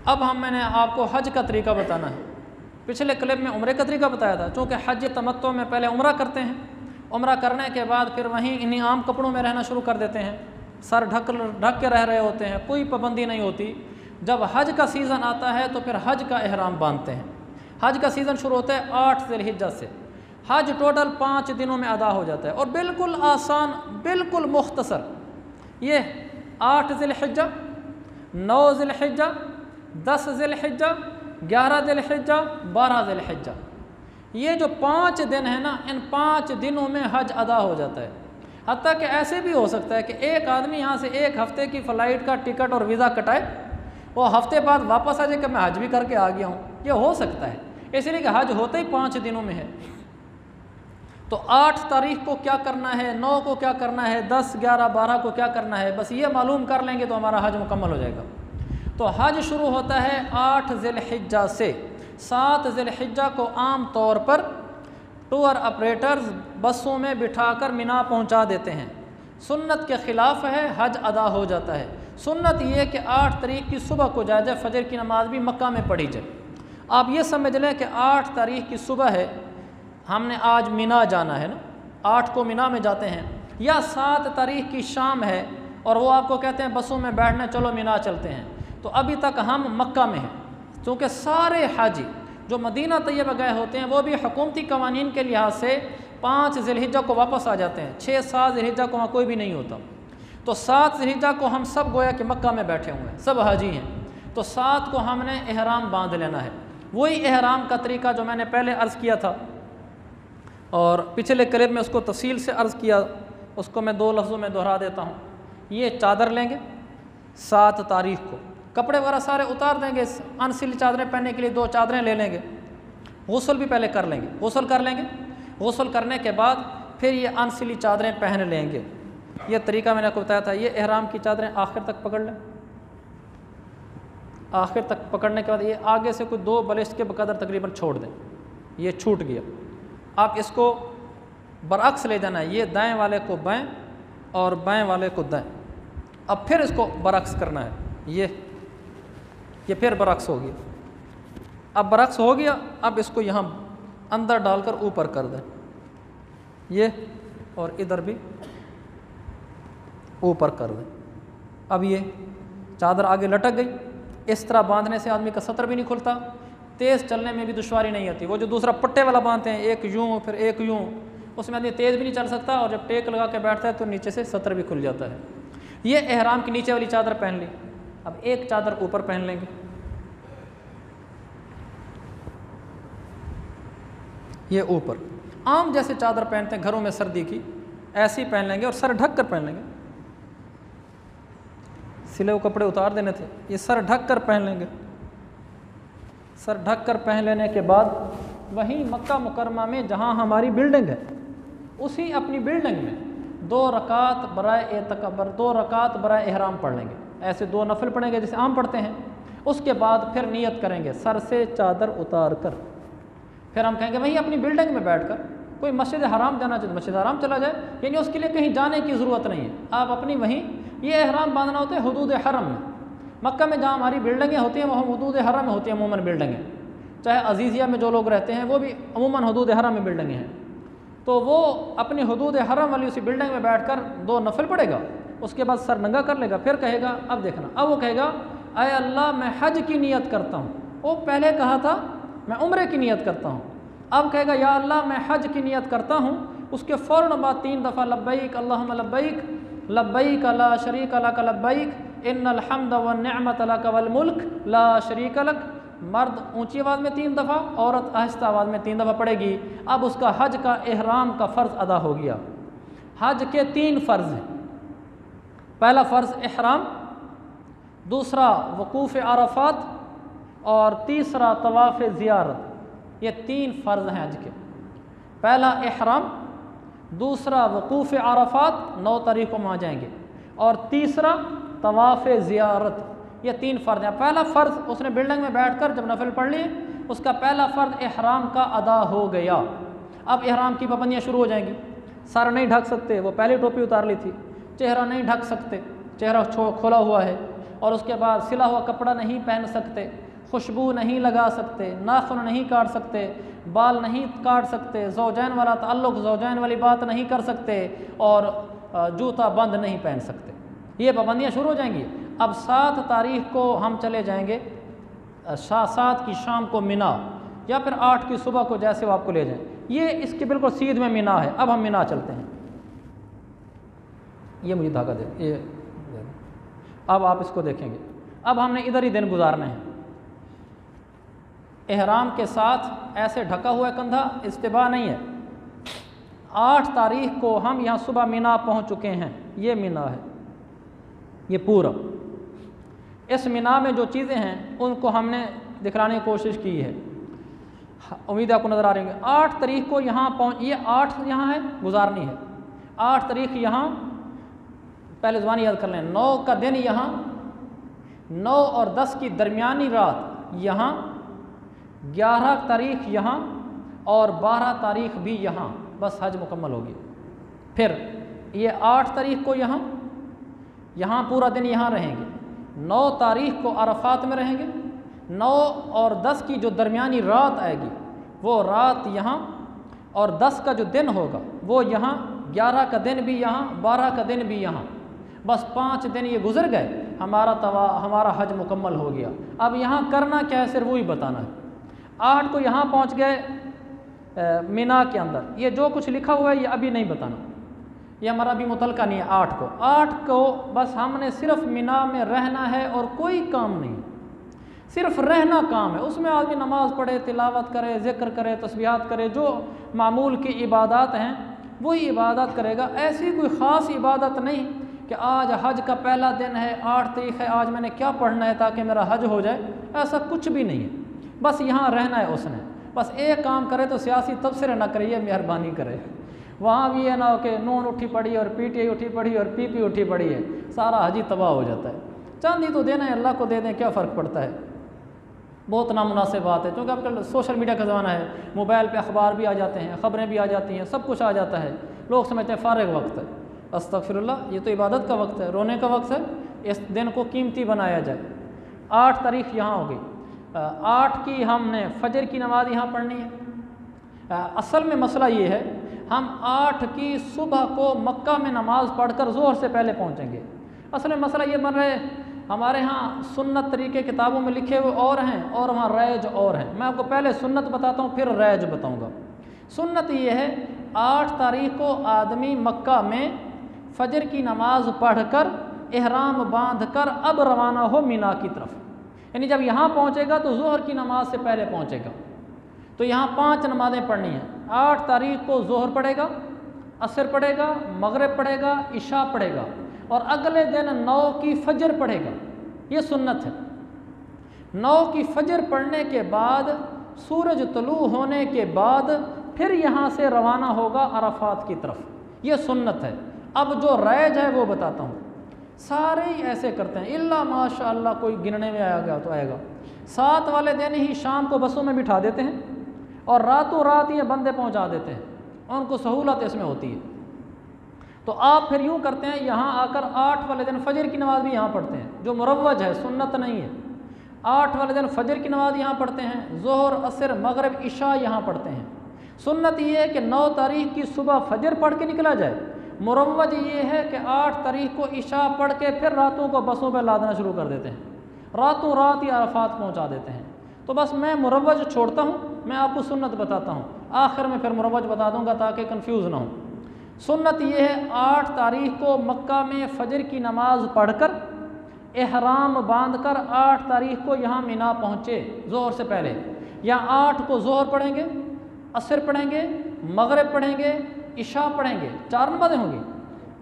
अब मैंने आपको हज का तरीका बताना है। पिछले क्लिप में उम्रे का तरीका बताया था। चूँकि हज तमत्तो में पहले उम्रा करते हैं, उम्रा करने के बाद फिर वहीं इन्हीं आम कपड़ों में रहना शुरू कर देते हैं, सर ढक के रह रहे होते हैं, कोई पाबंदी नहीं होती। जब हज का सीज़न आता है तो फिर हज का एहराम बांधते हैं। हज का सीज़न शुरू होता है 8 ज़िलहिज्जा से। हज टोटल 5 दिनों में अदा हो जाता है और बिल्कुल आसान, बिल्कुल मुख्तसर। ये 8 ज़िलहिज्जा, 9 ज़िलहिज्जा, 10 ज़िलहिज्जा, 11 ज़िलहिज्जा, 12 ज़िलहिज्जा, ये जो 5 दिन है ना, इन 5 दिनों में हज अदा हो जाता है। हत्ता कि ऐसे भी हो सकता है कि एक आदमी यहाँ से 1 हफ़्ते की फ़्लाइट का टिकट और वीज़ा कटाए, वो हफ्ते बाद वापस आ जाए कि मैं हज भी करके आ गया हूँ। ये हो सकता है, इसलिए कि हज होते ही 5 दिनों में है। तो 8 तारीख को क्या करना है, 9 को क्या करना है, 10, 11, 12 को क्या करना है, बस ये मालूम कर लेंगे तो हमारा हज मुकम्मल हो जाएगा। तो हज शुरू होता है 8 ज़िलहिज्जा से। 7 ज़िलहिज्जा को आम तौर पर टूर ऑपरेटर्स बसों में बिठाकर मिना पहुंचा देते हैं। सुन्नत के ख़िलाफ़ है, हज अदा हो जाता है। सुन्नत ये कि 8 तारीख की सुबह को जाए, फजर की नमाज भी मक्का में पढ़ी जाए। आप ये समझ लें कि 8 तारीख की सुबह है, हमने आज मिना जाना है ना, 8 को मिना में जाते हैं, या 7 तारीख की शाम है और वो आपको कहते हैं बसों में बैठने चलो मिना चलते हैं, तो अभी तक हम मक्का में हैं। क्योंकि सारे हाजी जो मदीना तैयबा गए होते हैं वो भी हुकूमती कवानीन के लिहाज से 5 ज़िलहिज्जा को वापस आ जाते हैं। 6-7 ज़िलहिज्जा को वहाँ कोई भी नहीं होता। तो 7 ज़िलहिज्जा को हम सब गोया कि मक्का में बैठे हुए हैं, सब हाजी हैं। तो 7 को हमने एहराम बांध लेना है। वही एहराम का तरीका जो मैंने पहले अर्ज़ किया था और पिछले क्लिप में उसको तफसील से अर्ज़ किया, उसको मैं 2 लफ्ज़ों में दोहरा देता हूँ। ये चादर लेंगे 7 तारीख को, कपड़े वगैरह सारे उतार देंगे, अनसिली चादरें पहनने के लिए 2 चादरें ले लेंगे, गुस्ल भी पहले कर लेंगे, गुस्ल कर लेंगे। गुस्ल करने के बाद फिर ये अनसिली चादरें पहन लेंगे। ये तरीका मैंने आपको बताया था। ये एहराम की चादरें आखिर तक पकड़ लें। आखिर तक पकड़ने के बाद ये आगे से कुछ 2 बलिस्ट के बकदर तकरीबन छोड़ दें। ये छूट गया, आप इसको बरअक्स ले जाना है। ये दाएं वाले को बाएं और बाएं वाले को दाएं। अब फिर इसको बरअक्स करना है। ये फिर बरअक्स हो गया। अब बरअक्स हो गया, अब इसको यहाँ अंदर डालकर ऊपर कर दें, ये, और इधर भी ऊपर कर दें। अब ये चादर आगे लटक गई। इस तरह बांधने से आदमी का सतर भी नहीं खुलता, तेज़ चलने में भी दुश्वारी नहीं आती। वो जो दूसरा पट्टे वाला बांधते हैं, एक यूँ फिर एक यूँ, उसमें आदमी तेज़ भी नहीं चल सकता और जब टेक लगा के बैठता है तो नीचे से सतर भी खुल जाता है। ये एहराम की नीचे वाली चादर पहन ली। अब एक चादर ऊपर पहन लेंगे, ये ऊपर आम जैसे चादर पहनते हैं घरों में सर्दी की, ऐसे ही पहन लेंगे और सर ढक कर पहन लेंगे। सिले हुए कपड़े उतार देने थे, ये सर ढक कर पहन लेंगे। सर ढक कर पहन लेने के बाद वहीं मक्का मुकरमा में जहाँ हमारी बिल्डिंग है, उसी अपनी बिल्डिंग में 2 रकात बराए एतकबर, 2 रकात बराए एहराम पढ़ लेंगे। ऐसे 2 नफल पढ़ेंगे जैसे आम पढ़ते हैं। उसके बाद फिर नियत करेंगे सर से चादर उतार कर। फिर हम कहेंगे वहीं अपनी बिल्डिंग में बैठकर, कोई मस्जिद हराम जाना चाहे मस्जिद हराम चला जाए, यानी उसके लिए कहीं जाने की ज़रूरत नहीं है। आप अपनी वहीं, ये एहराम बांधना होता है हुदूद हरम में। मक्का में जहाँ हमारी बिल्डिंगें होती हैं वहाँ हुदूद हरम में होती हैं अमूमन बिल्डिंगें। चाहे अजीज़िया में जो लोग रहते हैं वो भी अमूमन हुदूद हरम में बिल्डिंगें हैं। तो वो अपनी हुदूद हरम वाली उसी बिल्डिंग में बैठकर 2 नफल पढ़ेगा, उसके बाद सर नंगा कर लेगा। फिर कहेगा, अब देखना, अब वो कहेगा अय अल्लाह मैं हज की नियत करता हूँ। वो पहले कहा था मैं उम्रे की नियत करता हूँ, अब कहेगा या अल्लाह मैं हज की नियत करता हूँ। उसके फ़ौरन बाद 3 दफ़ा लब्बैक अल्लाहुम्मा लब्बैक, लब्बैक ला शरीक लक लब्बैक, इन्नल हम्द वन निअमत लक वल मुल्क ला शरीक लक। मर्द ऊंची आवाज़ में 3 दफ़ा, औरत आहिस्ता आवाज़ में 3 दफ़ा पढ़ेगी। अब उसका हज का एहराम का फ़र्ज़ अदा हो गया। हज के 3 फ़र्ज़ हैं। पहला फ़र्ज़ एहराम, दूसरा वकूफ़ अरफ़ात और तीसरा तवाफ़ ज़ियारत। ये 3 फ़र्ज़ हैं हज के। पहला एहराम, दूसरा वकूफ़ अरफ़ात 9 तारीख़ को वहाँ जाएंगे, और तीसरा तवाफ़ ज़ियारत। ये 3 फ़र्ज़ हैं। पहला फ़र्ज़ उसने बिल्डिंग में बैठकर जब नफल पढ़ लिए, उसका पहला फ़र्ज़ एहराम का अदा हो गया। अब एहराम की पाबंदियाँ शुरू हो जाएंगी। सर नहीं ढक सकते, वो पहले टोपी उतार ली थी। चेहरा नहीं ढक सकते, चेहरा खोला हुआ है। और उसके बाद सिला हुआ कपड़ा नहीं पहन सकते, खुशबू नहीं लगा सकते, नाखून नहीं काट सकते, बाल नहीं काट सकते, ज़ौजैन वाला ताल्लुक़, ज़ौजैन वाली बात नहीं कर सकते, और जूता बंद नहीं पहन सकते। ये पाबंदियाँ शुरू हो जाएंगी। अब 7 तारीख को हम चले जाएंगे 7 की शाम को मिना, या फिर 8 की सुबह को, जैसे वो आपको ले जाएं। ये इसके बिल्कुल सीध में मिना है। अब हम मिना चलते हैं। ये मुझे धागा दे, ये अब आप इसको देखेंगे। अब हमने इधर ही दिन गुजारने हैं। एहराम के साथ ऐसे ढका हुआ कंधा, इस्तिबा नहीं है। 8 तारीख को हम यहाँ सुबह मिना पहुँच चुके हैं। ये मिना है, ये पूरा। इस मिना में जो चीज़ें हैं उनको हमने दिखलाने की कोशिश की है। उम्मीद है आपको नज़र आ रही है। 8 तारीख को यहाँ पहुँच, ये 8 यहाँ है, गुजारनी है। 8 तारीख यहाँ, पहले ज़बानी याद कर लें, 9 का दिन यहाँ, 9 और 10 की दरमियानी रात यहाँ, 11 तारीख यहाँ और 12 तारीख भी यहाँ, बस हज मुकम्मल होगी। फिर ये 8 तारीख को यहाँ पूरा दिन यहाँ रहेंगे। 9 तारीख को अरफात में रहेंगे। 9 और 10 की जो दरमियानी रात आएगी वो रात यहाँ, और 10 का जो दिन होगा वो यहाँ, 11 का दिन भी यहाँ, 12 का दिन भी यहाँ। बस 5 दिन ये गुजर गए, हमारा हज मुकम्मल हो गया। अब यहाँ करना क्या है, सिर्फ वही बताना है। 8 को यहाँ पहुँच गए मिना के अंदर। ये जो कुछ लिखा हुआ है ये अभी नहीं बताना, ये हमारा अभी मुतलका नहीं है। 8 को बस हमने सिर्फ मिना में रहना है और कोई काम नहीं, सिर्फ रहना काम है। उसमें आदमी नमाज पढ़े, तिलावत करे, ज़िक्र करे, तस्बीहात करे, जो मामूल की इबादत हैं वही इबादत करेगा। ऐसी कोई ख़ास इबादत नहीं कि आज हज का पहला दिन है, 8 तारीख है, आज मैंने क्या पढ़ना है ताकि मेरा हज हो जाए, ऐसा कुछ भी नहीं है। बस यहाँ रहना है उसने। बस एक काम करे तो सियासी तबसरे ना करे, ये मेहरबानी करे। वहाँ भी ये ना हो कि नून उठी पड़ी और पीटीआई उठी पड़ी और पीपी उठी पड़ी है, सारा हज तबाह हो जाता है। चांदी तो देना है, अल्लाह को दे दें, क्या फ़र्क पड़ता है। बहुत नामुनासिब बात है, क्योंकि आजकल सोशल मीडिया का ज़माना है। मोबाइल पे अखबार भी आ जाते हैं, ख़बरें भी आ जाती हैं, सब कुछ आ जाता है। लोग समझते हैं फ़ारिग वक्त है। अस्तग़फिरुल्लाह, ये तो इबादत का वक्त है, रोने का वक्त है। इस दिन को कीमती बनाया जाए। 8 तारीख यहाँ हो गई। 8 की हमने फजर की नमाज़ यहाँ पढ़नी है। असल में मसला ये है, हम 8 की सुबह को मक्का में नमाज़ पढ़कर ज़ोहर से पहले पहुँचेंगे। असल में मसला ये बन रहा है, हमारे यहाँ सुन्नत तरीके किताबों में लिखे हुए और हैं और वहाँ रैज और हैं। मैं आपको पहले सुन्नत बताता हूँ, फिर रैज बताऊँगा। सुन्नत ये है, 8 तारीख को आदमी मक्का में फजर की नमाज़ पढ़कर एहराम बांधकर अब रवाना हो मिना की तरफ। यानी जब यहाँ पहुँचेगा तो ज़ोहर की नमाज से पहले पहुँचेगा। तो यहाँ 5 नमाज़ें पढ़नी हैं। 8 तारीख को ज़ोहर पढ़ेगा, असर पढ़ेगा, मगरिब पढ़ेगा, इशा पढ़ेगा, और अगले दिन 9 की फजर पढ़ेगा। ये सुन्नत है। 9 की फजर पढ़ने के बाद, सूरज तुलू होने के बाद फिर यहाँ से रवाना होगा अरफात की तरफ। ये सुन्नत है। अब जो रैज है वो बताता हूँ। सारे ही ऐसे करते हैं, इल्ला माशाअल्लाह कोई गिनने में आएगा तो आएगा। 7 वाले दिन ही शाम को बसों में बिठा देते हैं और रातों रात ये बंदे पहुँचा देते हैं, उनको सहूलत इसमें होती है। तो आप फिर यूँ करते हैं, यहाँ आकर 8 वाले दिन फजर की नमाज़ भी यहाँ पढ़ते हैं, जो मुरव्वज है, सुन्नत नहीं है। 8 वाले दिन फजर की नमाज़ यहाँ पढ़ते हैं, ज़ोहर, असर, मगरिब, इशा यहाँ पढ़ते हैं। सुन्नत ये है कि 9 तारीख की सुबह फजर पढ़ के निकला जाए। मुरव्वज ये है कि 8 तारीख को इशा पढ़ के फिर रातों को बसों पर लादना शुरू कर देते हैं, रातों रात ही अरफात पहुँचा देते हैं। तो बस मैं मुरव्वज छोड़ता हूँ, मैं आपको सुन्नत बताता हूँ, आखिर में फिर मुरव्वज बता दूँगा ताकि कन्फ्यूज़ ना हो। सुन्नत ये है, 8 तारीख को मक्का में फ़जर की नमाज़ पढ़कर एहराम बांधकर 8 तारीख को यहाँ मिना पहुँचे ज़ोहर से पहले। यहाँ 8 को ज़ोहर पढ़ेंगे, असर पढ़ेंगे, मगरिब पढ़ेंगे, इशा पढ़ेंगे, 4 नमाज़ें होंगी।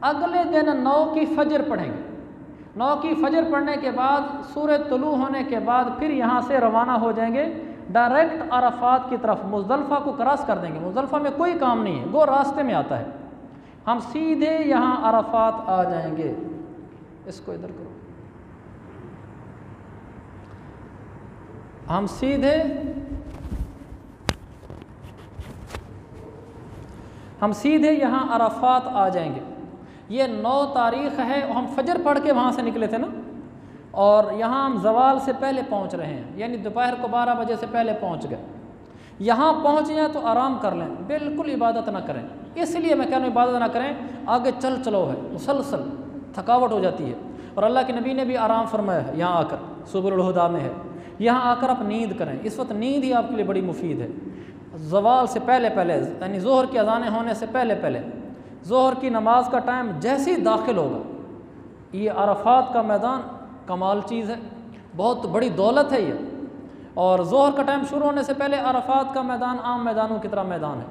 अगले दिन 9 की फ़जर पढ़ेंगे। 9 की फ़जर पढ़ने के बाद, सूरज तुलू होने के बाद फिर यहाँ से रवाना हो जाएंगे डायरेक्ट अरफात की तरफ। मुज़दलिफ़ा को क्रॉस कर देंगे। मुज़दलिफ़ा में कोई काम नहीं है, वो रास्ते में आता है। हम सीधे यहाँ अरफात आ जाएंगे। इसको इधर करो। हम सीधे यहाँ अरफात आ जाएंगे। ये 9 तारीख़ है, हम फजर पढ़ के वहाँ से निकले थे ना, और यहाँ हम ज़वाल से पहले पहुँच रहे हैं, यानी दोपहर को 12 बजे से पहले पहुँच गए। यहाँ पहुँच जाए तो आराम कर लें, बिल्कुल इबादत ना करें। इसलिए मैं कह रहा हूँ इबादत ना करें, आगे चल चलो है, मुसलसल थकावट हो जाती है। और अल्लाह के नबी ने भी आराम फरमाया है, यहाँ आकर सुबुल हुदा में है, यहाँ आकर आप नींद करें। इस वक्त नींद ही आपके लिए बड़ी मुफीद है। ज़वाल से पहले पहले, यानी ज़ोहर की अज़ानें होने से पहले पहले, ज़ोहर की नमाज का टाइम जैसे ही दाखिल होगा, ये अरफात का मैदान कमाल चीज़ है, बहुत बड़ी दौलत है ये। और ज़ोहर का टाइम शुरू होने से पहले अरफात का मैदान आम मैदानों की तरह मैदान है,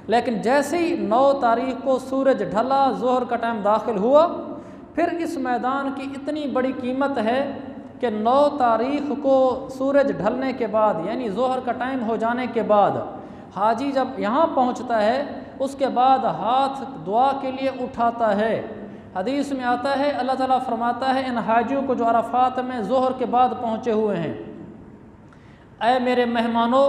लेकिन जैसे ही 9 तारीख को सूरज ढला, ज़ोहर का टाइम दाखिल हुआ, फिर इस मैदान की इतनी बड़ी कीमत है कि 9 तारीख को सूरज ढलने के बाद, यानी ज़ोहर का टाइम हो जाने के बाद, हाजी जब यहाँ पहुँचता है उसके बाद हाथ दुआ के लिए उठाता है। हदीस में आता है, अल्लाह ताला फरमाता है इन हाजियों को जो अरफात में ज़ोहर के बाद पहुँचे हुए हैं, ऐ मेरे मेहमानों,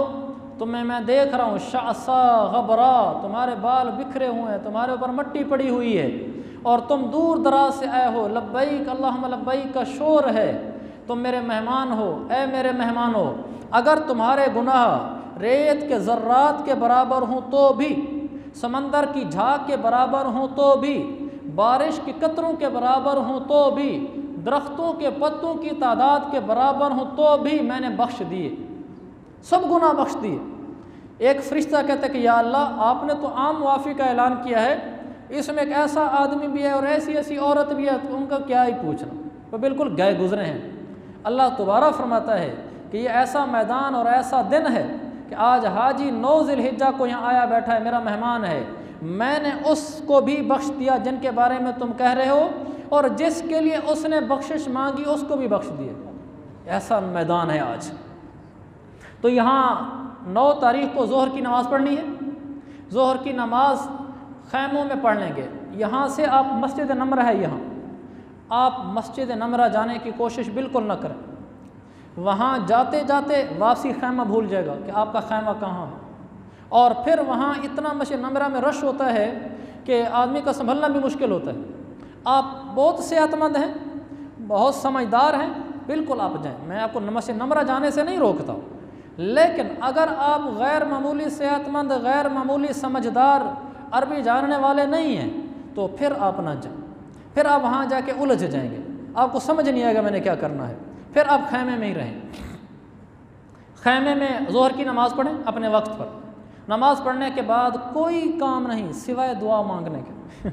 तुम्हें मैं देख रहा हूँ शासा गबरा, तुम्हारे बाल बिखरे हुए हैं, तुम्हारे ऊपर मिट्टी पड़ी हुई है और तुम दूर दराज से आए हो, लब्बैक अल्लाहुम्मा लब्बैक का शोर है, तुम मेरे मेहमान हो। ऐ मेरे मेहमानों, अगर तुम्हारे गुनाह रेत के ज़र्रात के बराबर हों तो भी, समंदर की झाग के बराबर हों तो भी, बारिश के कतरों के बराबर हों तो भी, दरख्तों के पत्तों की तादाद के बराबर हों तो भी मैंने बख्श दिए, सब गुनाह बख्श दिए। एक फरिश्ता कहता है कि या अल्लाह, आपने तो आम मुआफ़ी का ऐलान किया है, इसमें एक ऐसा आदमी भी है और ऐसी ऐसी औरत भी है, तो उनका क्या ही पूछना, वो बिल्कुल गए गुजरे हैं। अल्लाह दोबारा फरमाता है कि ये ऐसा मैदान और ऐसा दिन है कि आज हाजी 9 ज़िलहिज्जा को यहाँ आया बैठा है, मेरा मेहमान है, मैंने उसको भी बख्श दिया जिनके बारे में तुम कह रहे हो, और जिसके लिए उसने बख्शिश मांगी उसको भी बख्श दिया। ऐसा मैदान है आज। तो यहाँ 9 तारीख को ज़ोहर की नमाज़ पढ़नी है। ज़ोहर की नमाज़ खैमों में पढ़ लेंगे। यहाँ से आप मस्जिद नमरा है, यहाँ आप मस्जिद नमरा जाने की कोशिश बिल्कुल न करें। वहाँ जाते जाते वापसी खैमा भूल जाएगा कि आपका खैमा कहाँ है। और फिर वहाँ इतना मस्जिद नमरा में रश होता है कि आदमी का संभलना भी मुश्किल होता है। आप बहुत सेहतमंद हैं, बहुत समझदार हैं, बिल्कुल आप जाएँ, मैं आपको मस्जिद नमरा जाने से नहीं रोकता हूँ, लेकिन अगर आप गैर मामूली सेहतमंद, गैर मामूली समझदार, अरबी जानने वाले नहीं हैं, तो फिर आप ना जाएं। फिर आप वहाँ जाके उलझ जाएंगे, आपको समझ नहीं आएगा मैंने क्या करना है, फिर आप खैमे में ही रहें। खैमे में ज़ोहर की नमाज़ पढ़ें अपने वक्त पर। नमाज़ पढ़ने के बाद कोई काम नहीं सिवाय दुआ मांगने के।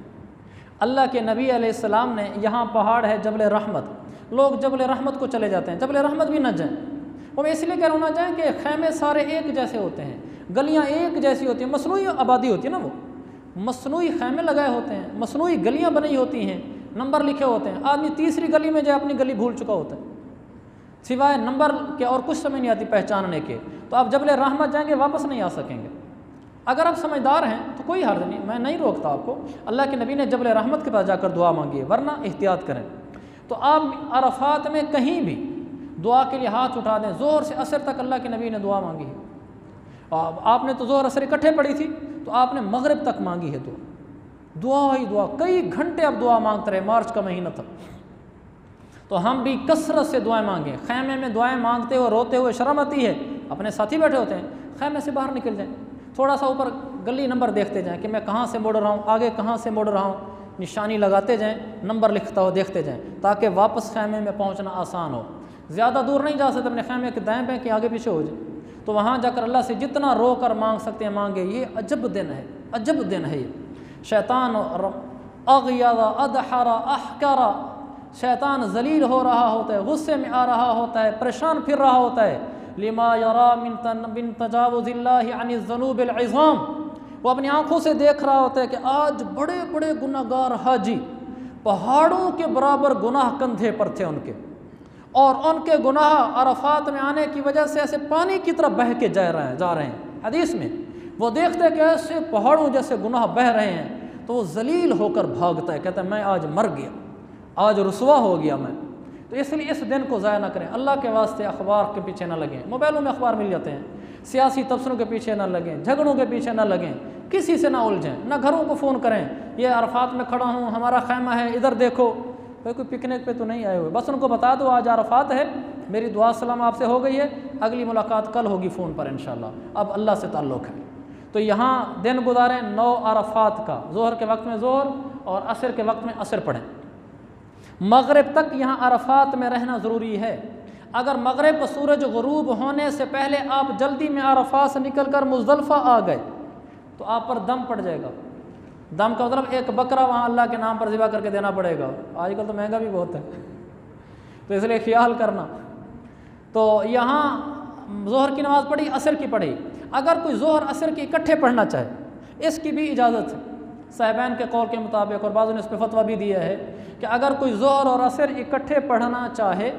अल्लाह के नबी अलैहिस्सलाम ने, यहाँ पहाड़ है जबल रहमत, लोग जबल रहमत को चले जाते हैं, जबल रहमत भी न जाएँ। वो मैं इसलिए कह रहा जाएँ कि खैमे सारे एक जैसे होते हैं, गलियाँ एक जैसी होती हैं, मसनूई आबादी होती है ना, वो मसनूई खैमे लगाए होते हैं, मसनूई गलियाँ बनी होती हैं, नंबर लिखे होते हैं। आदमी तीसरी गली में जाए अपनी गली भूल चुका होता है, सिवाय नंबर के और कुछ समझ नहीं आती पहचानने के। तो आप जबल रहमत जाएंगे वापस नहीं आ सकेंगे। अगर आप समझदार हैं तो कोई हर्ज नहीं, मैं नहीं रोकता आपको। अल्लाह के नबी ने जबल रहमत के पास जाकर दुआ मांगी है, वरना एहतियात करें। तो आप अरफात में कहीं भी दुआ के लिए हाथ उठा दें। ज़ोहर से असर तक अल्लाह के नबी ने दुआ मांगी है। आपने तो ज़ोहर असर इकट्ठे पढ़ी थी, तो आपने मगरिब तक मांगी है दुआ, दुआ ही दुआ, कई घंटे आप दुआ मांगते रहे। मार्च का महीना था, तो हम भी कसरत से दुआएं मांगें। खैमे में दुआएं मांगते हुए रोते हुए शर्म आती है, अपने साथी बैठे होते हैं, खैमे से बाहर निकल जाएं, थोड़ा सा ऊपर गली नंबर देखते जाएं कि मैं कहाँ से मुड़ रहा हूँ, आगे कहाँ से मुड़ रहा हूँ, निशानी लगाते जाएं, नंबर लिखता हो देखते जाएं, ताकि वापस खैमे में पहुँचना आसान हो। ज़्यादा दूर नहीं जा सकते, अपने खैमे के दाएँ बाएँ के आगे पीछे हो जाए, तो वहाँ जाकर अल्लाह से जितना रो कर मांग सकते हैं मांगे। ये अजब दिन है, अजब दिन है ये। शैतान अग़यज़ा अदहरा अहकरा, शैतान जलील हो रहा होता है, गुस्से में आ रहा होता है, परेशान फिर रहा होता है। लिमा यरा मिन तजावुज़िल्लाहि अनि ज़ुनूबिल इज़ाम, वो अपनी आँखों से देख रहा होता है कि आज बड़े बड़े गुनाहगार हाजी, पहाड़ों के बराबर गुनाह कंधे पर थे उनके, और उनके गुनाह अरफात में आने की वजह से ऐसे पानी की तरफ बह के जा रहे हैं। हदीस में वो देखते हैं कि ऐसे पहाड़ों जैसे गुनाह बह रहे हैं, तो वो जलील होकर भागता है, कहता है मैं आज मर गया, आज रुसवा हो गया मैं। तो इसलिए इस दिन को ज़ाया ना करें। अल्लाह के वास्ते अखबार के पीछे ना लगें, मोबाइलों में अखबार मिल जाते हैं, सियासी तबसरों के पीछे ना लगें, झगड़ों के पीछे ना लगें, किसी से ना उलझें, ना घरों को फ़ोन करें, ये अरफात में खड़ा हूँ, हमारा खैमा है, इधर देखो, भाई कोई पिकनिक पे तो नहीं आए हुए, बस उनको बता दो आज अरफात है, मेरी दुआ सलाम आपसे हो गई है, अगली मुलाकात कल होगी फ़ोन पर इंशाल्लाह, अब अल्लाह से ताल्लुक़ है। तो यहाँ दिन गुजारें 9 अरफात का, ज़ोहर के वक्त में ज़ोहर और असर के वक्त में असर पढ़ें। मगरिब तक यहाँ अरफात में रहना ज़रूरी है। अगर मगरिब को सूरज गुरूब होने से पहले आप जल्दी में अरफात से निकल कर मुज़दलिफ़ा आ गए तो आप पर दम पड़ जाएगा। दम का मतलब एक बकरा वहाँ अल्लाह के नाम पर ज़िबा करके देना पड़ेगा, आजकल तो महंगा भी बहुत है, तो इसलिए ख्याल करना। तो यहाँ ज़ोहर की नमाज़ पढ़ी, असर की पढ़ी। अगर कोई ज़ोहर असर की इकट्ठे पढ़ना चाहे इसकी भी इजाज़त है साहिबान के कौल के मुताबिक, और बाज़ ने इस पर फतवा भी दिया है कि अगर कोई ज़ोहर और असर इकट्ठे पढ़ना चाहे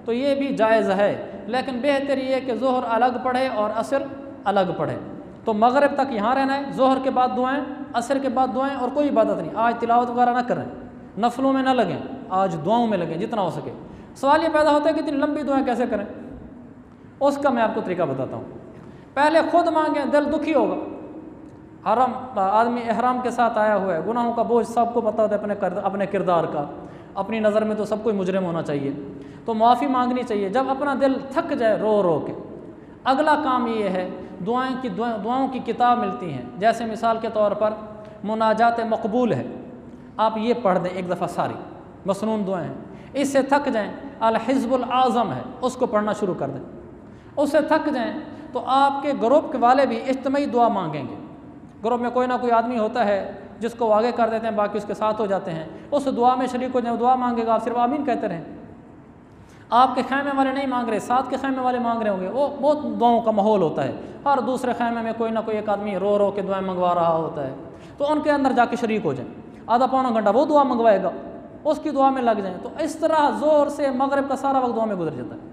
तो ये भी जायज़ है, लेकिन बेहतर ये है कि ज़ोहर अलग पढ़े और असर अलग पढ़े। तो मगरिब तक यहाँ रहना है, ज़ोहर के बाद दुआएं, असर के बाद दुआएं, और कोई इबादत नहीं। आज तिलावत वगैरह ना करें, नफलों में ना लगें, आज दुआओं में लगें जितना हो सके। सवाल ये पैदा होता है कि इतनी लंबी दुआएं कैसे करें, उसका मैं आपको तरीका बताता हूँ। पहले खुद मांगें, दिल दुखी होगा। आदमी एहराम के साथ आया हुआ है, गुनाहों का बोझ सबको पता होता है अपने किरदार का, अपनी नज़र में तो सब कोई मुजरिम होना चाहिए, तो माफ़ी मांगनी चाहिए। जब अपना दिल थक जाए रो रो के, अगला काम ये है दुआओं की किताब मिलती हैं, जैसे मिसाल के तौर पर मुनाजात मकबूल है, आप ये पढ़ दें एक दफ़ा सारी मसनून दुआएं हैं। इससे थक जाएं, अल हिज़्बुल आज़म है, उसको पढ़ना शुरू कर दें। उससे थक जाएं तो आपके ग्रुप के वाले भी इज्तिमाई दुआ मांगेंगे। ग्रुप में कोई ना कोई आदमी होता है जिसको वो आगे कर देते हैं, बाकी उसके साथ हो जाते हैं, उस दुआ में शरीक हो जाए, दुआ मांगेगा, आप सिर्फ आमीन कहते रहें। आपके खैमे वाले नहीं मांग रहे, साथ के खैमे वाले मांग रहे होंगे, वो बहुत दुआओं का माहौल होता है, हर दूसरे खैमे में कोई ना कोई एक आदमी रो रो के दुआएं मंगवा रहा होता है, तो उनके अंदर जाके शरीक हो जाए, आधा पौना घंटा वो दुआ मंगवाएगा, उसकी दुआ में लग जाएं। तो इस तरह ज़ोर से मगरिब का सारा वक्त दुआ में गुजर जाता है।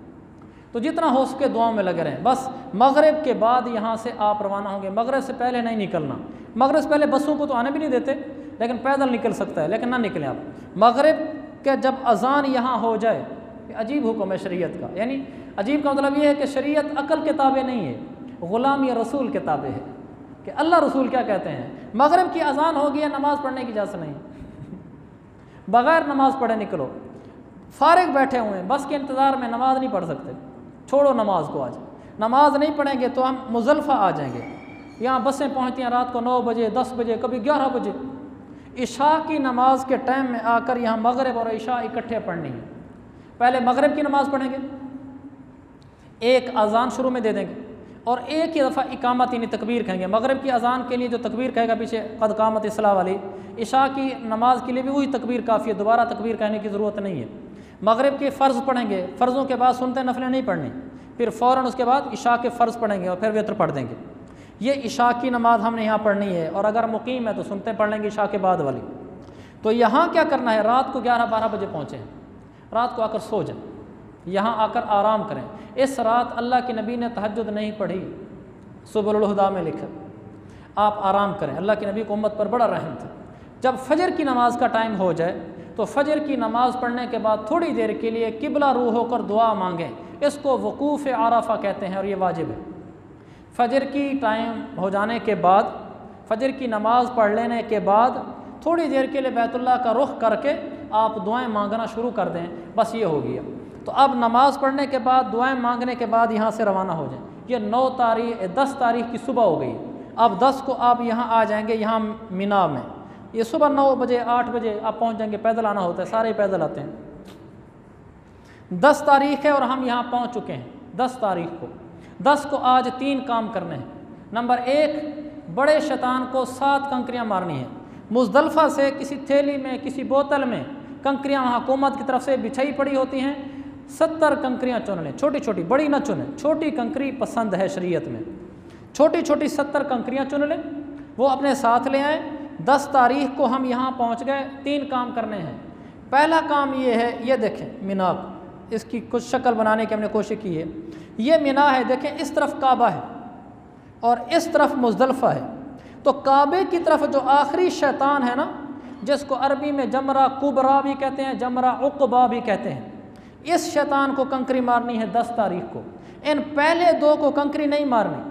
तो जितना हो सके दुआओं में लगे रहें। बस मगरिब के बाद यहाँ से आप रवाना होंगे, मगरिब से पहले नहीं निकलना। मगरिब से पहले बसों को तो आने भी नहीं देते, लेकिन पैदल निकल सकता है, लेकिन ना निकलें आप। मगरिब के जब अजान यहाँ हो जाए, अजीब हुक्म है शरीयत का, यानी अजीब का मतलब ये है कि शरीयत अकल के ताबे नहीं है, ग़ुलाम या रसूल के ताबे है कि अल्लाह रसूल क्या कहते हैं। मगरिब की अजान हो गई है, नमाज़ पढ़ने की इजाज़त नहीं, बग़ैर नमाज पढ़े निकलो। फारिग बैठे हुए हैं, बस के इंतज़ार में नमाज नहीं पढ़ सकते, छोड़ो नमाज को। आज नमाज नहीं पढ़ेंगे तो हम मुज़ल्फ़ा आ जाएंगे। यहाँ बसें पहुँचती हैं रात को 9 बजे, 10 बजे, कभी 11 बजे। इशा की नमाज के टाइम में आकर यहाँ मगरिब और इशा इकट्ठे पढ़नी है। पहले मगरिब की नमाज़ पढ़ेंगे, एक अजान शुरू में दे देंगे और एक ही दफ़ा इकामत यानी तकबीर कहेंगे। मगरिब की अजान के लिए जो तकबीर कहेगा पीछे क़द क़ामत इस्सलाह वाली, इशा की नमाज के लिए भी वही तकबीर काफ़ी है, दोबारा तकबीर कहने की ज़रूरत नहीं है। मगरिब के फ़र्ज़ पढ़ेंगे, फ़र्ज़ों के बाद सुनते नफलें नहीं पढ़नी, फिर फ़ौरन उसके बाद इशा के फ़र्ज़ पढ़ेंगे और फिर वित्र पढ़ देंगे। ये इशा की नमाज हमने यहाँ पढ़नी है, और अगर मुकीम है तो सुनते पढ़ लेंगे इशा के बाद वाली। तो यहाँ क्या करना है, रात को 11-12 बजे पहुँचे हैं, रात को आकर सो जाएं, यहाँ आकर आराम करें। इस रात अल्लाह के नबी ने तहज्जुद नहीं पढ़ी, सुबुल हुदा में लिखा, आप आराम करें। अल्लाह के नबी को उम्मत पर बड़ा रहम था। जब फजर की नमाज का टाइम हो जाए तो फजर की नमाज पढ़ने के बाद थोड़ी देर के लिए किबला रू होकर दुआ मांगें, इसको वकूफ़ आरफा कहते हैं और ये वाजिब है। फजर की टाइम हो जाने के बाद, फजर की नमाज़ पढ़ लेने के बाद थोड़ी देर के लिए बैतुल्लाह का रुख करके आप दुआएं मांगना शुरू कर दें, बस ये हो गया। तो अब नमाज़ पढ़ने के बाद दुआएं मांगने के बाद यहाँ से रवाना हो जाएं। ये 10 तारीख की सुबह हो गई, अब 10 को आप यहाँ आ जाएंगे, यहाँ मिना में। ये सुबह 9 बजे 8 बजे आप पहुँच जाएंगे, पैदल आना होता है, सारे पैदल आते हैं। 10 तारीख है और हम यहाँ पहुँच चुके हैं 10 तारीख को। 10 को आज 3 काम करने हैं। नंबर 1, बड़े शैतान को 7 कंकरियाँ मारनी है। मुज़दलिफ़ा से किसी थैली में, किसी बोतल में कंकरियाँ वहाँ हुकूमत की तरफ से बिछाई पड़ी होती हैं, 70 कंकरियाँ चुन लें, छोटी छोटी, बड़ी ना चुनें, छोटी कंकरी पसंद है शरीयत में, छोटी छोटी 70 कंकरियाँ चुन लें, वो अपने साथ ले आएँ। 10 तारीख को हम यहाँ पहुँच गए। 3 काम करने हैं। पहला काम ये है, ये देखें मिना, इसकी कुछ शक्ल बनाने की हमने कोशिश की है। ये मिना है, देखें इस तरफ काबा है और इस तरफ मुज़दलिफ़ा है। तो काबे की तरफ जो आखिरी शैतान है ना, जिसको अरबी में जमरा कुबरा भी कहते हैं, जमरा उक़बा भी कहते हैं, इस शैतान को कंकरी मारनी है 10 तारीख को। इन पहले 2 को कंकरी नहीं मारनी।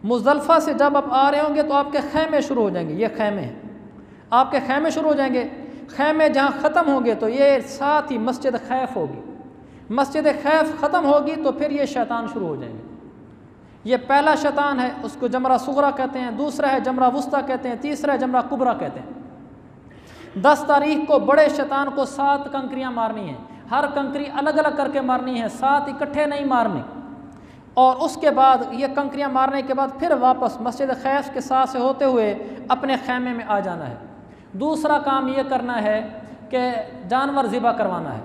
मुज़दलिफ़ा से जब आप आ रहे होंगे तो आपके खैमे शुरू हो जाएंगे, ये खैमे हैं, आपके खैमे शुरू हो जाएंगे। खैमे जहाँ ख़त्म होंगे तो ये साथ ही मस्जिद खैफ होगी। मस्जिद खैफ ख़त्म होगी तो फिर ये शैतान शुरू हो जाएंगे। ये पहला शैतान है, उसको जमरा सुगरा कहते हैं, दूसरा है जमरा वुस्ता कहते हैं, तीसरा है जमरा कुबरा कहते हैं। 10 तारीख को बड़े शैतान को 7 कंकरियाँ मारनी हैं, हर कंकरी अलग अलग करके मारनी है, 7 इकट्ठे नहीं मारनी। और उसके बाद ये कंकरियाँ मारने के बाद फिर वापस मस्जिद खैफ के साथ से होते हुए अपने खैमे में आ जाना है। दूसरा काम ये करना है कि जानवर ज़िबा करवाना है।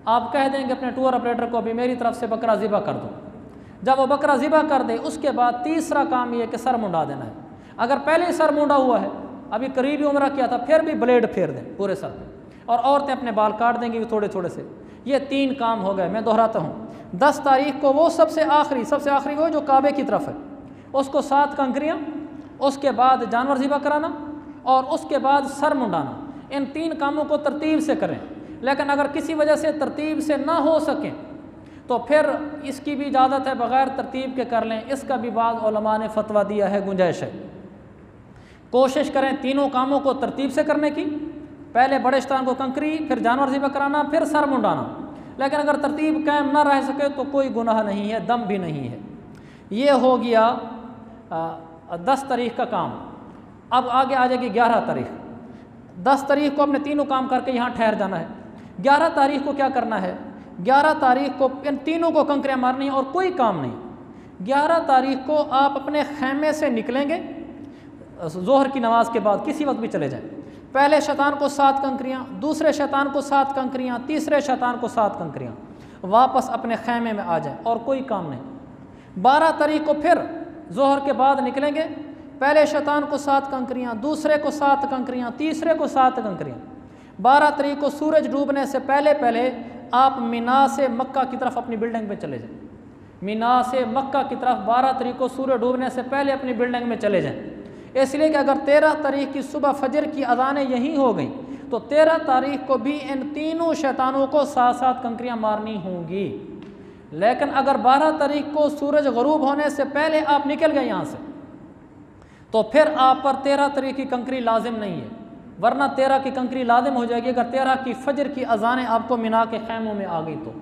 आप कह देंगे अपने टूर ऑपरेटर को अभी मेरी तरफ से बकरा ज़िबा कर दो। जब वो बकरा ज़िबा कर दे उसके बाद तीसरा काम ये कि सर मुंडा देना है। अगर पहले ही सर मुंडा हुआ है, अभी करीबी उम्र किया था, फिर भी ब्लेड फेर दें पूरे सर पे, और औरतें अपने बाल काट देंगी थोड़े थोड़े से। ये 3 काम हो गए। मैं दोहराता हूँ, 10 तारीख को वो सबसे आखिरी वो जो काबे की तरफ है, उसको 7 कंकरियाँ, उसके बाद जानवर ज़िबा कराना और उसके बाद सर मुंडाना। इन 3 कामों को तरतीब से करें। लेकिन अगर किसी वजह से तरतीब से ना हो सके तो फिर इसकी भी इजाज़त है बग़ैर तरतीब के कर लें। इसका भी बाज़ उलमा ने फतवा दिया है, गुंजाइश है। कोशिश करें तीनों कामों को तरतीब से करने की। पहले बड़े शैतान को कंकरी, फिर जानवर ज़िबा कराना, फिर सर मुंडाना। लेकिन अगर तरतीब कायम ना रह सके तो कोई गुनाह नहीं है, दम भी नहीं है। ये हो गया 10 तारीख का काम। अब आगे आ जाएगी 11 तारीख। 10 तारीख को अपने तीनों काम करके यहाँ ठहर जाना है। 11 तारीख को क्या करना है? 11 तारीख को इन तीनों को कंकरियाँ मारनी है और कोई काम नहीं। 11 तारीख को आप अपने खैमे से निकलेंगे ज़ोहर की नमाज के बाद, किसी वक्त भी चले जाएं। पहले शैतान को 7 कंकरियाँ, दूसरे शैतान को 7 कंकरियाँ, तीसरे शैतान को 7 कंकरियाँ, वापस अपने खैमे में आ जाएं और कोई काम नहीं। 12 तारीख को फिर ज़ोहर के बाद निकलेंगे। पहले शैतान को 7 कंकरियाँ, दूसरे को 7 कंकरियाँ, तीसरे को 7 कंकरियाँ। 12 तारीख को सूरज डूबने से पहले आप मीना से मक्का की तरफ अपनी बिल्डिंग में चले जाएं। मीना से मक्का की तरफ 12 तारीख को सूरज डूबने से पहले अपनी बिल्डिंग में चले जाएं। इसलिए कि अगर 13 तारीख की सुबह फजर की अज़ानें यहीं हो गई तो 13 तारीख को भी इन तीनों शैतानों को 7-7 कंकरियाँ मारनी होंगी। लेकिन अगर 12 तारीख को सूरज ग़रूब होने से पहले आप निकल गए यहाँ से तो फिर आप पर 13 तारीख की कंकरी लाजिम नहीं है, वरना 13 की कंकरी लाजिम हो जाएगी अगर 13 की फजर की अज़ानें आपको मिना के खैमों में आ गई तो।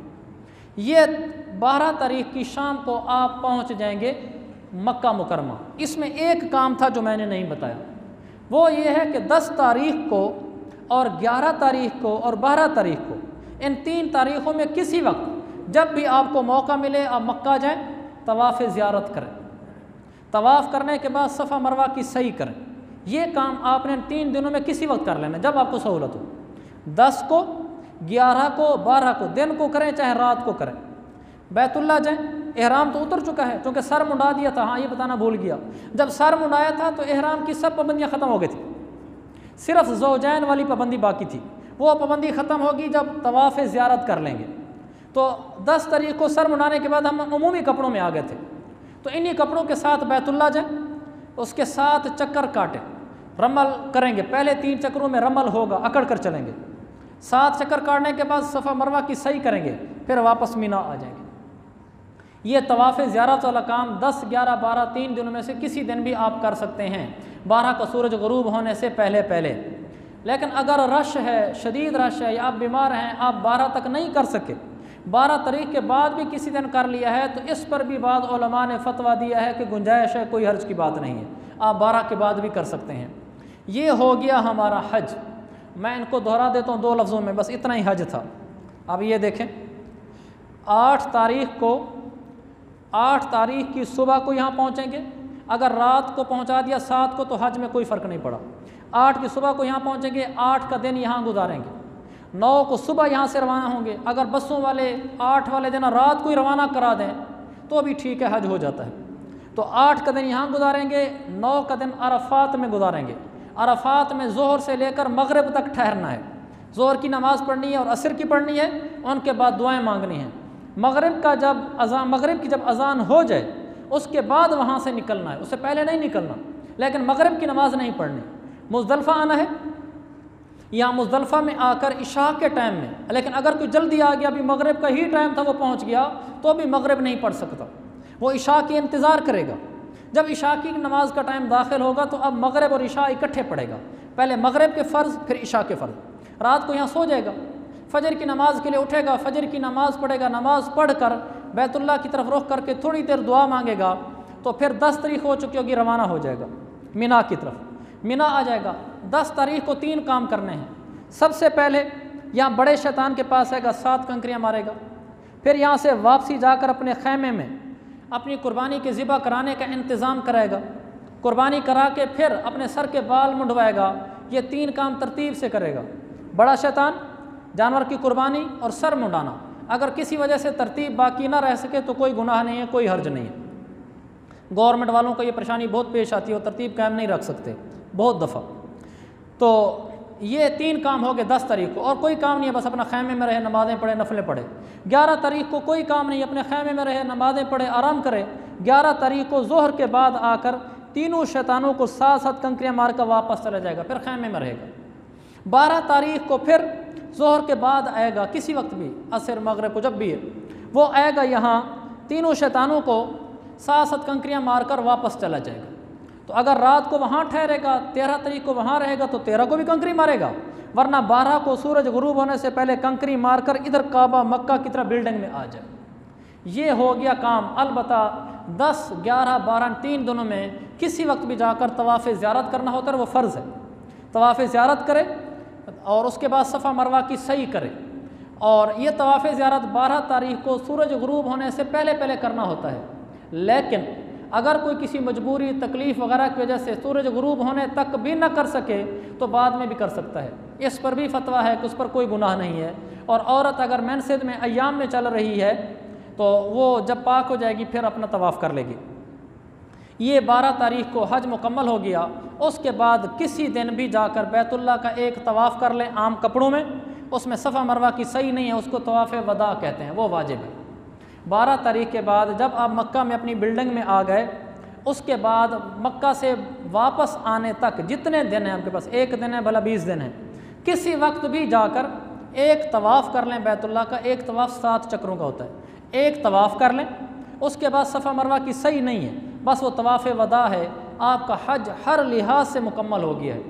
ये 12 तारीख की शाम को आप पहुँच जाएंगे मक्का मुकरमा। इसमें एक काम था जो मैंने नहीं बताया, वो ये है कि 10 तारीख को और 11 तारीख को और 12 तारीख को, इन 3 तारीख़ों में किसी वक्त जब भी आपको मौका मिले आप मक्का जाएं, तवाफ़ ज़ियारत करें। तवाफ़ करने के बाद सफ़ा मरवा की सही करें। ये काम आपने 3 दिनों में किसी वक्त कर लेना जब आपको सहूलत हो। 10 को, 11 को, 12 को, दिन को करें चाहे रात को करें। बैतुल्ला जाएं, एहराम तो उतर चुका है क्योंकि सर मुंडा दिया था। हाँ, ये बताना भूल गया, जब सर मुंडाया था तो एहराम की सब पाबंदियाँ ख़त्म हो गई थी, सिर्फ ज़ौजैन वाली पाबंदी बाकी थी। वो पाबंदी ख़त्म होगी जब तवाफ़ ज़ियारत कर लेंगे। तो 10 तारीख को सर मुंडाने के बाद हम उमूमी कपड़ों में आ गए थे, तो इन्हीं कपड़ों के साथ बैतुल्ला जाएं, उसके 7 चक्कर काटें, रमल करेंगे। पहले 3 चक्करों में रमल होगा, अकड़ कर चलेंगे। 7 चक्कर काटने के बाद सफ़ा मरवा की सही करेंगे, फिर वापस मीना आ जाएंगे। ये तवाफ़ ज़ियारत वाला काम 10, 11, 12 3 दिनों में से किसी दिन भी आप कर सकते हैं, 12 का सूरज ग़रूब होने से पहले। लेकिन अगर रश है, शदीद रश है, या आप बीमार हैं, आप 12 तक नहीं कर सके, 12 तारीख के बाद भी किसी दिन कर लिया है, तो इस पर भी बाद उलमा ने फतवा दिया है कि गुंजाइश है, कोई हर्ज की बात नहीं है, आप 12 के बाद भी कर सकते हैं। ये हो गया हमारा हज। मैं इनको दोहरा देता हूँ 2 लफ्ज़ों में, बस इतना ही हज था। अब ये देखें, 8 तारीख की सुबह को यहाँ पहुँचेंगे। अगर रात को पहुँचा दिया 7 को तो हज में कोई फ़र्क नहीं पड़ा। 8 की सुबह को यहाँ पहुँचेंगे, 8 का दिन यहाँ गुजारेंगे। 9 को सुबह यहाँ से रवाना होंगे। अगर बसों वाले 8 वाले दिन रात को ही रवाना करा दें तो भी ठीक है, हज हो जाता है। तो 8 का दिन यहाँ गुजारेंगे, 9 का दिन अरफात में गुजारेंगे। अरफात में ज़ोहर से लेकर मगरिब तक ठहरना है। ज़ोहर की नमाज़ पढ़नी है और असर की पढ़नी है, उनके बाद दुआएं मांगनी हैं। मगरिब की जब अज़ान हो जाए उसके बाद वहाँ से निकलना है, उससे पहले नहीं निकलना। लेकिन मगरिब की नमाज़ नहीं पढ़नी। मुज़दलिफ़ा आना है, या मुज़दलिफ़ा में आकर इशा के टाइम में, लेकिन अगर कोई जल्दी आ गया, अभी मगरिब का ही टाइम था, वो पहुँच गया, तो अभी मगरिब नहीं पढ़ सकता, वो इशा की इंतज़ार करेगा। जब इशा की नमाज का टाइम दाखिल होगा तो अब मगरिब और इशा इकट्ठे पढ़ेगा, पहले मगरिब के फ़र्ज़ फिर इशा के फ़र्ज़। रात को यहाँ सो जाएगा, फजर की नमाज के लिए उठेगा, फजर की नमाज पढ़ेगा, नमाज पढ़ कर बैतुल्लाह की तरफ रुख करके थोड़ी देर दुआ मांगेगा, तो फिर 10 तारीख हो चुकी होगी, रवाना हो जाएगा मीना की तरफ, मीना आ जाएगा। 10 तारीख को 3 काम करने हैं। सबसे पहले यहाँ बड़े शैतान के पास आएगा, 7 कंकरियाँ मारेगा, फिर यहाँ से वापसी जाकर अपने खैमे में अपनी कुर्बानी के ज़िबा कराने का इंतज़ाम कराएगा, कुर्बानी करा के फिर अपने सर के बाल मुंडवाएगा। ये 3 काम तरतीब से करेगा, बड़ा शैतान, जानवर की कुर्बानी और सर मुंडाना। अगर किसी वजह से तरतीब बाकी ना रह सके तो कोई गुनाह नहीं है, कोई हर्ज नहीं है। गवर्नमेंट वालों को ये परेशानी बहुत पेश आती है, वो तरतीब कायम नहीं रख सकते बहुत दफ़ा। तो ये 3 काम हो गए 10 तारीख को, और कोई काम नहीं है, बस अपना खैमे में रहे, नमाज़ें पढ़े, नफलें पढ़े। 11 तारीख को कोई काम नहीं, अपने खैमे में रहे, नमाज़ें पढ़े, आराम करे। 11 तारीख को ज़ोहर के बाद आकर तीनों शैतानों को 7-7 कंकरियाँ मार कर वापस चला जाएगा, फिर खैमे में रहेगा। 12 तारीख को फिर ज़ोहर के बाद आएगा, किसी वक्त भी, असर मगरिब को जब भी है वो आएगा, यहाँ तीनों शैतानों को 7-7 कंकरियाँ मार कर वापस चला जाएगा। तो अगर रात को वहाँ ठहरेगा, 13 तारीख को वहाँ रहेगा, तो 13 को भी कंकरी मारेगा, वरना 12 को सूरज गुरूब होने से पहले कंकरी मारकर इधर काबा मक्का की तरह बिल्डिंग में आ जाए। ये हो गया काम। अलबत्ता 10, 11, 12 3 दिनों में किसी वक्त भी जाकर तवाफ़ ज़ियारत करना होता है, वो फ़र्ज़ है। तवाफ़ ज़ियारत करे और उसके बाद सफ़ा मरवा की सही करे, और ये तवाफ़ ज़ियारत 12 तारीख को सूरज गुरूब होने से पहले पहले करना होता है। लेकिन अगर कोई किसी मजबूरी, तकलीफ़ वगैरह की वजह से सूरज गुरूब होने तक भी न कर सके तो बाद में भी कर सकता है। इस पर भी फतवा है कि उस पर कोई गुनाह नहीं है। और औरत अगर मेंसेज में अय्याम में चल रही है तो वो जब पाक हो जाएगी फिर अपना तवाफ़ कर लेगी। ये 12 तारीख को हज मुकम्मल हो गया। उसके बाद किसी दिन भी जाकर बैतुल्लाह का एक तवाफ़ कर लें आम कपड़ों में, उसमें सफ़ा मरवा की सही नहीं है, उसको तवाफ़ वदा कहते हैं, वो वाजिब है। 12 तारीख के बाद जब आप मक्का में अपनी बिल्डिंग में आ गए, उसके बाद मक्का से वापस आने तक जितने दिन हैं आपके पास, 1 दिन है भला 20 दिन है, किसी वक्त भी जाकर एक तवाफ़ कर लें बैतुल्लाह का। एक तवाफ़ 7 चक्रों का होता है, एक तवाफ़ कर लें। उसके बाद सफ़ा मरवा की सही नहीं है, बस वो तवाफ़ वदा है। आपका हज हर लिहाज से मुकम्मल हो गया है।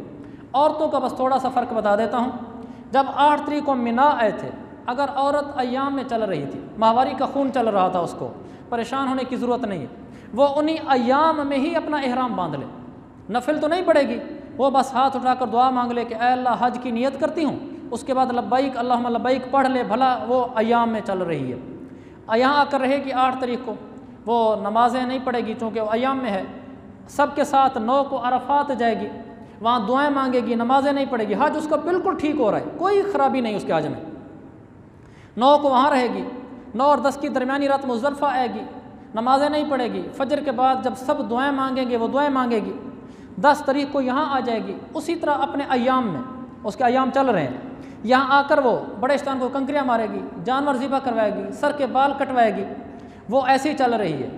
औरतों का बस थोड़ा सा फ़र्क बता देता हूँ। जब 8 तारीख को मिना आए थे, अगर औरत अय्याम में चल रही थी, माहवारी का खून चल रहा था, उसको परेशान होने की ज़रूरत नहीं है, वो उन्हीं अय्याम में ही अपना एहराम बांध ले। नफिल तो नहीं पड़ेगी, वो बस हाथ उठाकर दुआ मांग ले कि ऐ अल्लाह हज की नियत करती हूँ, उसके बाद लब्बैक अल्लाहुम्मा लब्बैक पढ़ ले, भला वो अय्याम में चल रही है। यहाँ आकर रहेगी 8 तारीख को, वो नमाज़ें नहीं पढ़ेगी चूँकि वो अय्याम में है। सबके साथ 9 को अरफात जाएगी, वहाँ दुआएँ मांगेगी, नमाज़ें नहीं पढ़ेगी। हज उसका बिल्कुल ठीक हो रहा है, कोई ख़राबी नहीं उसके हज में। 9 को वहाँ रहेगी, 9 और 10 की दरमियानी रात मुज़दलिफ़ा आएगी, नमाज़ें नहीं पढ़ेगी। फजर के बाद जब सब दुआएँ मांगेंगे वो दुआएँ मांगेगी। 10 तारीख को यहाँ आ जाएगी, उसी तरह अपने अय्याम में, उसके अय्याम चल रहे हैं, यहाँ आकर वो बड़े स्थान को कंकरियाँ मारेगी, जानवर ज़िबा करवाएगी, सर के बाल कटवाएगी, वो ऐसे ही चल रही है।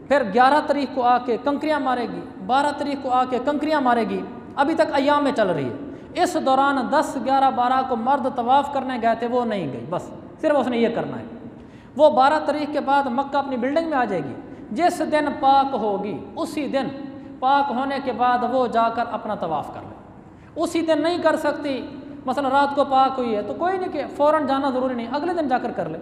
फिर 11 तारीख को आके कंकरियाँ मारेगी, 12 तारीख को आके कंकरियाँ मारेगी, अभी तक अय्याम में चल रही है। इस दौरान 10, 11, 12 को मर्द तवाफ़ करने गए थे, वो नहीं गई, बस सिर्फ उसने ये करना है। वो 12 तारीख के बाद मक्का अपनी बिल्डिंग में आ जाएगी। जिस दिन पाक होगी उसी दिन, पाक होने के बाद वो जाकर अपना तवाफ़ कर ले। उसी दिन नहीं कर सकती, मसलन रात को पाक हुई है तो कोई नहीं कि फ़ौरन जाना ज़रूरी नहीं, अगले दिन जाकर कर ले।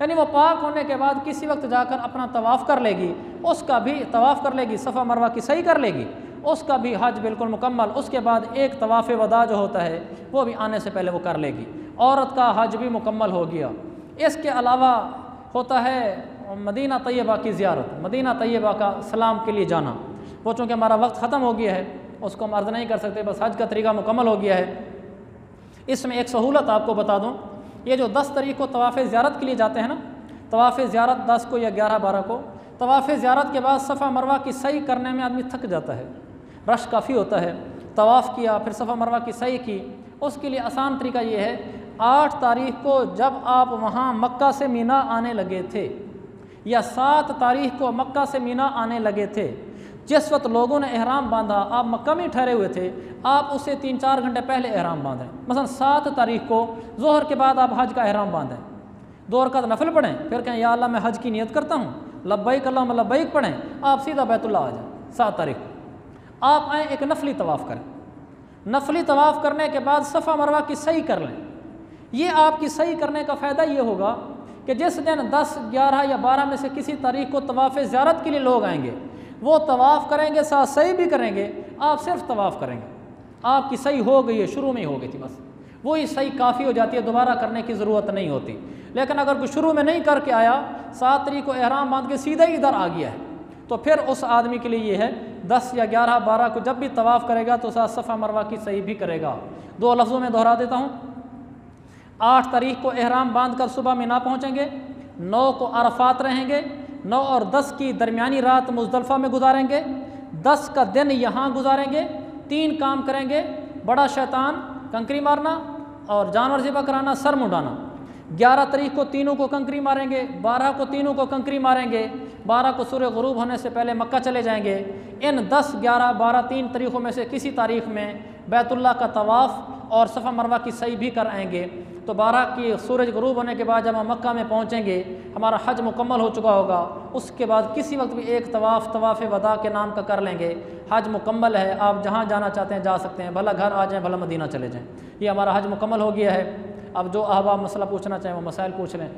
यानी वो पाक होने के बाद किसी वक्त जाकर अपना तवाफ़ कर लेगी, उसका भी तवाफ़ कर लेगी, सफ़ा मरवा की सही कर लेगी, उसका भी हज बिल्कुल मुकम्मल। उसके बाद एक तवाफ़ वदा जो होता है वो भी आने से पहले वो कर लेगी। औरत का हज भी मुकम्मल हो गया। इसके अलावा होता है मदीना तैयबा की ज़ियारत, मदीना तैयबा का सलाम के लिए जाना। वो चूँकि हमारा वक्त ख़त्म हो गया है, उसको हम अर्ज़ नहीं कर सकते, बस हज का तरीका मुकम्मल हो गया है। इसमें एक सहूलत आपको बता दूँ, ये जो 10 तारीख को तवाफ़ ज़ियारत के लिए जाते हैं ना, तवाफ़ ज़ियारत 10 को या 11, 12 को, तवाफ़ ज़ियारत के बाद सफ़ा मरवा की सही करने में आदमी थक जाता है, रश काफ़ी होता है। तवाफ़ किया, फिर सफ़ा मरवा की सही की, उसके लिए आसान तरीका ये है, 8 तारीख को जब आप वहाँ मक्का से मीना आने लगे थे, या 7 तारीख को मक्का से मीना आने लगे थे, जिस वक्त लोगों ने एहराम बांधा, आप मक्का में ठहरे हुए थे, आप उसे 3-4 घंटे पहले एहराम बांधें। मसलन 7 तारीख को ज़ोहर के बाद आप हज का एहराम बांधें, 2 रकात नफल पढ़ें, फिर कहें या अल्लाह मैं हज की नियत करता हूँ, लब्बैक अल्लाहुम्मा लब्बैक पढ़ें, आप सीधा बैतुल्लाह आ जाएं। 7 तारीख को आप आएँ, एक नफली तवाफ़ करें। नफली तवाफ़ करने के बाद सफ़ा मरवा की सही कर लें, ये आपकी सही करने का फ़ायदा ये होगा कि जिस दिन 10, 11 या 12 में से किसी तारीख को तवाफ़ ज़ियारत के लिए लोग आएंगे, वो तवाफ़ करेंगे, साथ सही भी करेंगे, आप सिर्फ तवाफ़ करेंगे, आपकी सही हो गई है, शुरू में ही हो गई थी, बस वही सही काफ़ी हो जाती है, दोबारा करने की ज़रूरत नहीं होती। लेकिन अगर कोई शुरू में नहीं करके आया, 7 तारीख को एहराम बांध के सीधे ही इधर आ गया है, तो फिर उस आदमी के लिए ये है 10 या 11, 12 को जब भी तवाफ़ करेगा तो साथ सफ़ा मरवा की सही भी करेगा। 2 लफ्ज़ों में दोहरा देता हूँ। 8 तारीख को एहराम बांध कर सुबह मिना पहुँचेंगे, 9 को अरफात रहेंगे, 9 और 10 की दरमियानी रात मुज़दलिफ़ा में गुजारेंगे, 10 का दिन यहाँ गुजारेंगे। 3 काम करेंगे, बड़ा शैतान, कंकरी मारना और जानवर ज़िबा कराना, सर मुंडाना। 11 तारीख को तीनों को कंकरी मारेंगे, 12 को तीनों को कंकरी मारेंगे, 12 को सूर्य गुरूब होने से पहले मक्का चले जाएंगे। इन 10, 11, 12 3 तारीखों में से किसी तारीख में बैतुल्लाह का तवाफ़ और सफ़ा मरवा की सही भी कर आएंगे। तो 12 की सूरज गुरूब होने के बाद जब हम मक्का में पहुँचेंगे, हमारा हज मुकम्मल हो चुका होगा। उसके बाद किसी वक्त भी एक तवाफ़ वदा के नाम का कर लेंगे, हज मुकम्मल है। आप जहाँ जाना चाहते हैं जा सकते हैं, भला घर आ जाएँ, भला मदीना चले जाएँ। ये हमारा हज मुकम्मल हो गया है। अब जो अहबाब मसला पूछना चाहें वो मसाइल पूछ लें।